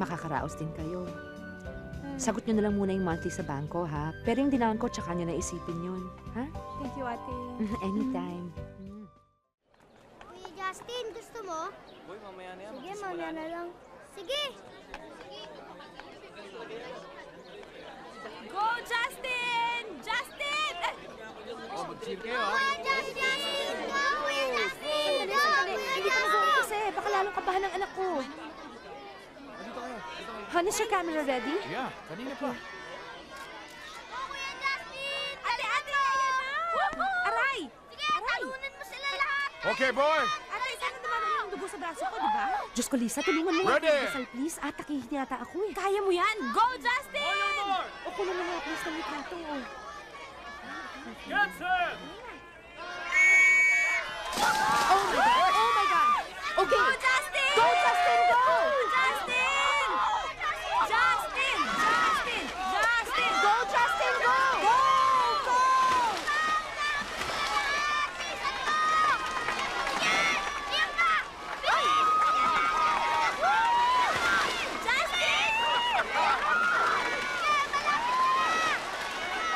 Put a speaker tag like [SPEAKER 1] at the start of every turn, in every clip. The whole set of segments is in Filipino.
[SPEAKER 1] Makakaraos din kayo. Sagot nyo na lang muna yung monthly sa bangko, ha? Pero yung dinawon ko, tsaka nyo na isipin yun. Ha?
[SPEAKER 2] Thank you, ate.
[SPEAKER 1] Anytime.
[SPEAKER 3] Kuya Justin, gusto mo?
[SPEAKER 4] Boy, mamaya na yan.
[SPEAKER 3] Sige, mamaya na lang. Sige!
[SPEAKER 2] Go, Justin! Justin!
[SPEAKER 4] Oh, mag-cheer kayo, ha?
[SPEAKER 3] Kuya Justin! Go, Kuya Justin! Go, Kuya
[SPEAKER 1] Hindi ka
[SPEAKER 3] Justin!
[SPEAKER 1] kasi. Baka lalong kabahan ng anak ko.
[SPEAKER 4] Dito kayo. Dito kayo.
[SPEAKER 1] Hon, is your camera ready?
[SPEAKER 4] Yeah, kanina pa.
[SPEAKER 3] Go, Kuya Justin!
[SPEAKER 2] Ate, ayan na! Aray!
[SPEAKER 3] Sige, talunan mo sila lahat!
[SPEAKER 4] Okay, boy!
[SPEAKER 2] Ate, sana dumadali yung dugo sa braso ko, di ba?
[SPEAKER 1] Diyos ko, Lisa, tulungan mo.
[SPEAKER 4] Ready!
[SPEAKER 1] Dasal, please. Atakihin yata ako eh.
[SPEAKER 2] Kaya mo yan! Go, Justin!
[SPEAKER 1] O, kulang na nga, please, ng litrato. Oh.
[SPEAKER 4] Yes, sir!
[SPEAKER 1] Oh my God! Oh my God! Okay!
[SPEAKER 2] Go, Justin!
[SPEAKER 1] Go, Justin, go!
[SPEAKER 2] Justin! Justin! Justin! Justin!
[SPEAKER 1] Go, Justin, go!
[SPEAKER 2] Go! Go!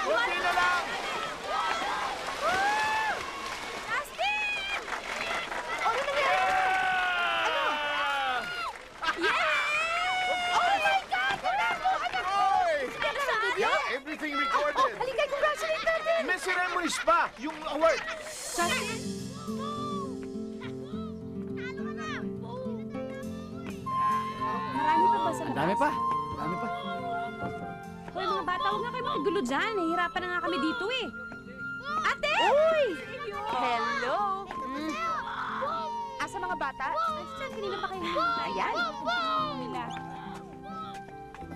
[SPEAKER 4] Kunti na lang!
[SPEAKER 1] Ano nangyari? Oh my God! Wala mo! Anak ko!
[SPEAKER 4] Oy!
[SPEAKER 1] Kaya sa video?
[SPEAKER 4] Yeah, everything
[SPEAKER 1] Oh,
[SPEAKER 4] recorded!
[SPEAKER 1] halika, congratulate natin!
[SPEAKER 4] May ceremonies pa! Yung award!
[SPEAKER 1] Justin!
[SPEAKER 2] Marami pa ba sa
[SPEAKER 4] Ang dami pa! Ang dami pa!
[SPEAKER 2] Hoy, mga bata, huwag nga kayo makigulo dyan. Nahihirapan na nga kami dito eh. Ate!
[SPEAKER 1] Uy! Hello! Asa mga bata?
[SPEAKER 2] Kanina pa kayo.
[SPEAKER 1] Ayan.
[SPEAKER 2] Nila.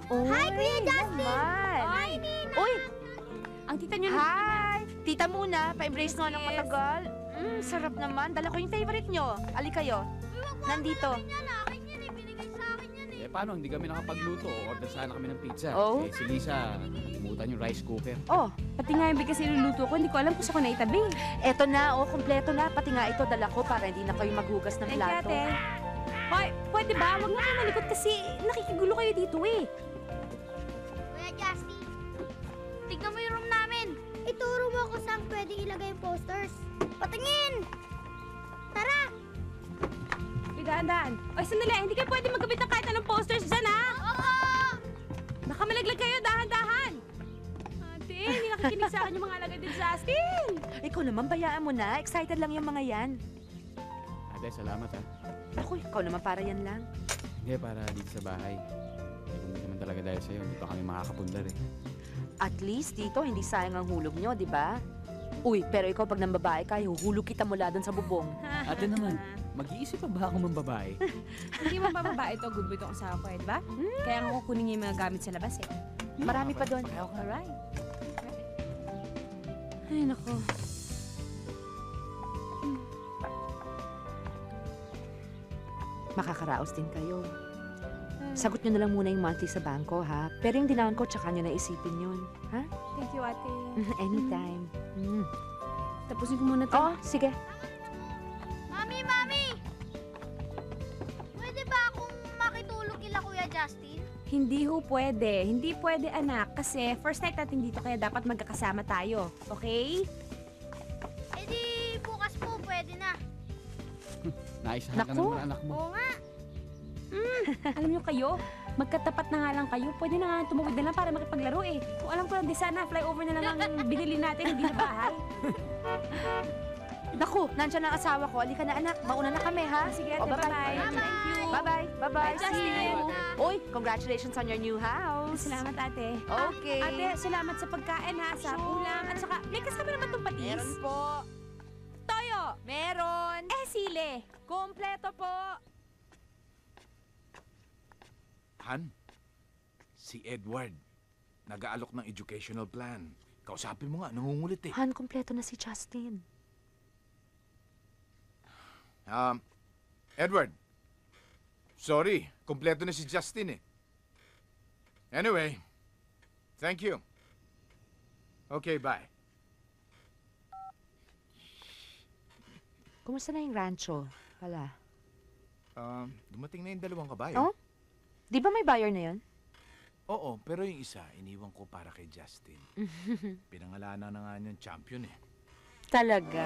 [SPEAKER 1] Hi,
[SPEAKER 3] Kuya Justin!
[SPEAKER 1] Naman.
[SPEAKER 2] Ay,
[SPEAKER 1] Uy!
[SPEAKER 2] ang tita niyo
[SPEAKER 1] Hi! Tita muna, pa-embrace nga ng
[SPEAKER 2] Yes.
[SPEAKER 1] matagal. Sarap naman. Dala ko yung favorite nyo. Ali kayo. Nandito.
[SPEAKER 3] Yan, akin yan eh. Binigay sa akin yan eh.
[SPEAKER 4] Eh, paano? Hindi kami nakapagluto. Order sana kami ng pizza.
[SPEAKER 1] Oh?
[SPEAKER 4] Eh, si Lisa, nakalimutan yung rice cooker.
[SPEAKER 1] Oh,
[SPEAKER 2] Pati nga yung bigas iluluto ko, hindi ko alam kung saan ko naitabi.
[SPEAKER 1] eto na. Oh, kompleto na. Pati nga ito, dala ko para hindi na kayo maghugas ng
[SPEAKER 2] Thank you,
[SPEAKER 1] plato.
[SPEAKER 2] ate. Hoy, pwede ba? Huwag nga kayo malikot kasi nakikigulo kayo dito eh.
[SPEAKER 3] Kuya Justin, tignan mo yung room namin. Ituro mo kung saan pwede ilagay yung posters. Patingin! Tara!
[SPEAKER 2] Uy, dahan-dahan. Oy, sandali. Hindi kayo pwede magkabit ng kahit anong posters dyan, ha?
[SPEAKER 3] Oo!
[SPEAKER 2] Baka malaglag kayo, dahan-dahan. Ate, hindi nakikinig sa akin yung mga alagad din sa Justin.
[SPEAKER 1] Ikaw naman, bayaan mo na. Excited lang yung mga yan.
[SPEAKER 4] Ate, salamat ha.
[SPEAKER 1] Ako, ikaw naman para yan lang.
[SPEAKER 4] Hindi, para dito sa bahay. Eh, kung hindi naman talaga dahil sa'yo, hindi pa kami makakapundar eh.
[SPEAKER 1] At least dito, hindi sayang ang hulog nyo, di ba? Uy, pero ikaw pag nang babae ka, huhulog kita mula doon sa bubong.
[SPEAKER 4] Ate naman, mag-iisip pa ba ako mambabae?
[SPEAKER 2] Hindi mo ba babae ito? Good boy itong asawa ko, eh, di ba? Kaya nga kukunin niya yung mga gamit sa labas, eh.
[SPEAKER 1] Marami pa doon.
[SPEAKER 2] Alright. Ay, nako.
[SPEAKER 1] Makakaraos din kayo. Sagot nyo na lang muna yung monthly sa bangko, ha? Pero yung dinawon ko, tsaka nyo na isipin yun. Ha?
[SPEAKER 2] Thank you, ate.
[SPEAKER 1] Anytime.
[SPEAKER 2] Tapusin ko muna to.
[SPEAKER 1] Oh, sige.
[SPEAKER 3] Mami, Mami! Pwede ba akong makitulog kila Kuya Justin?
[SPEAKER 2] Hindi ho pwede. Hindi pwede, anak. Kasi first night natin dito, kaya dapat magkakasama tayo. Okay?
[SPEAKER 3] Eh di, bukas po pwede na.
[SPEAKER 4] Naisahan ka
[SPEAKER 1] Naku.
[SPEAKER 4] naman anak mo.
[SPEAKER 3] Oo nga.
[SPEAKER 2] Alam niyo kayo, magkatapat na nga lang kayo. Pwede na nga tumawid na lang para makipaglaro eh. Kung alam ko lang, di sana flyover na lang ang binili natin, hindi na bahay.
[SPEAKER 1] Naku, nandyan ang asawa ko. Alika na, anak. Mauna na kami, ha?
[SPEAKER 2] Sige, ate,
[SPEAKER 1] O,
[SPEAKER 2] bye-bye.
[SPEAKER 3] Bye-bye.
[SPEAKER 2] Thank you.
[SPEAKER 1] Bye-bye. Bye-bye.
[SPEAKER 2] Bye,
[SPEAKER 1] See
[SPEAKER 2] Justin.
[SPEAKER 1] you. Uy, congratulations on your new house.
[SPEAKER 2] Salamat, ate.
[SPEAKER 1] Okay.
[SPEAKER 2] Ate, salamat sa pagkain ha, sa
[SPEAKER 1] Sure.
[SPEAKER 2] ulam. At saka, may kasama naman itong patis.
[SPEAKER 1] Meron po.
[SPEAKER 2] Toyo!
[SPEAKER 1] Meron.
[SPEAKER 2] Sile!
[SPEAKER 1] Kompleto po.
[SPEAKER 5] Han, si Edward, nag-aalok ng educational plan. Kausapin mo nga, nangungulit eh.
[SPEAKER 1] Han, kompleto na si Justin.
[SPEAKER 5] Edward, sorry, kompleto na si Justin eh. Anyway, thank you. Okay, bye.
[SPEAKER 1] Kumusta na yung rancho? Pala.
[SPEAKER 5] Dumating na yung dalawang kabayo.
[SPEAKER 1] Oh? Di ba may buyer na yon?
[SPEAKER 5] Oo, pero yung isa, iniwan ko para kay Justin. Pinangalanan na nga niyang champion eh.
[SPEAKER 1] Talaga?